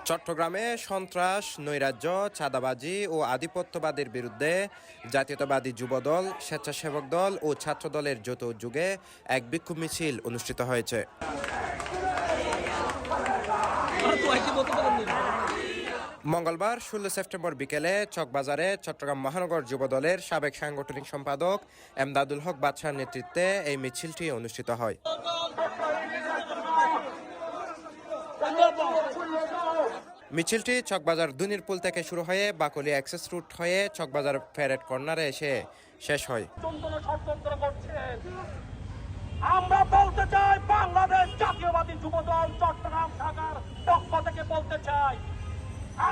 চট্টগ্রামে সন্ত্রাস, নৈরাজ্য, চাঁদাবাজি ও আধিপত্যবাদের বিরুদ্ধে জাতীয়তাবাদী যুবদল, স্বেচ্ছাসেবক দল ও ছাত্রদলের যৌথ উদ্যোগে এক বিক্ষোভ মিছিল অনুষ্ঠিত হয়েছে। মঙ্গলবার ১৬ সেপ্টেম্বর বিকেলে চকবাজারে চট্টগ্রাম মহানগর যুবদলের সাবেক সাংগঠনিক সম্পাদক এমদাদুল হক বাদশার নেতৃত্বে এই মিছিলটি অনুষ্ঠিত হয়। মিছিলটি চকবাজার দুনিরপুল থেকে শুরু হয়ে বাকলি অ্যাক্সেস রুট হয়ে চকবাজার প্যারেড কর্নারে এসে শেষ হয়। আমরা বলতে চাই, বাংলাদেশ জাতীয়বাদী যুবদল চট্টগ্রাম শাখার পক্ষ থেকে বলতে চাই,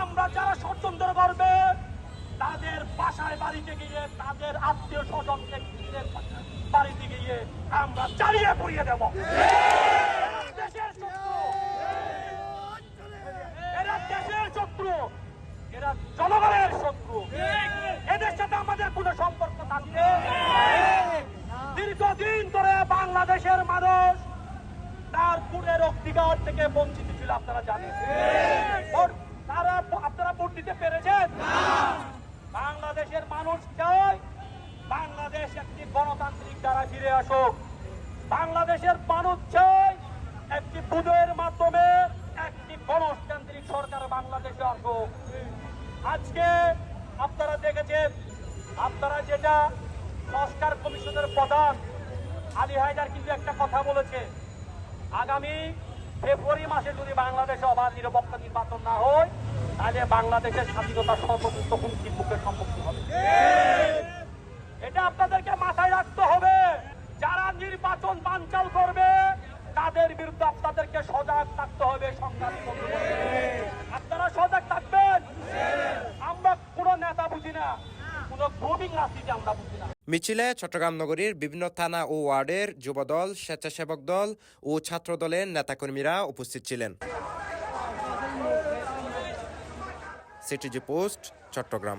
আমরা যারা ষড়যন্ত্র করবে তাদের বাসায় বাড়িতে গিয়ে, তাদের আত্মীয় স্বজন বাড়িতে গিয়ে আমরা চালিয়ে পুড়িয়ে দেব। দেশের শত্রু, এরা দেশের শত্রু, এরা জনগণের শত্রু। এদের সাথে আমাদের কোনো সম্পর্ক থাকবে। দীর্ঘদিন ধরে বাংলাদেশের মানুষ তার ভোটের অধিকার থেকে বঞ্চিত ছিল, আপনারা জানেন। আপনারা ভোট দিতে পেরেছেন? বাংলাদেশের মানুষ চায় বাংলাদেশ একটি গণতান্ত্রিক ধারা ফিরে আসুক। বাংলাদেশের মানুষ চায় একটি ভোটের মাধ্যমে একটি গণতান্ত্রিক সরকার বাংলাদেশে আসুক। আজকে আপনারা দেখেছেন, আপনারা যেটা সংস্কার কমিশনের প্রধান আলী হায়দার কিন্তু একটা কথা বলেছে, আগামী ফেব্রুয়ারি মাসে যদি বাংলাদেশে অবাধ নিরপেক্ষ নির্বাচন না হয় তাহলে বাংলাদেশের স্বাধীনতা সর্বোচ্চ হুমকির মুখে সম্মুখীন হবে। এটা আপনাদেরকে মাথায় রাখতে হবে। যারা নির্বাচন বানচাল করবে তাদের বিরুদ্ধে আপনাদেরকে সজাগ থাকতে হবে। আপনারা সজাগ থাকবেন। আমরা কোনো নেতা বুঝি না, কোনো গ্রুপিং রাজনীতি আমরা বুঝি না। মিছিলে চট্টগ্রাম নগরীর বিভিন্ন থানা ও ওয়ার্ডের যুবদল, স্বেচ্ছাসেবক দল ও ছাত্রদলের নেতাকর্মীরা উপস্থিত ছিলেন। CTG post, Chittagong.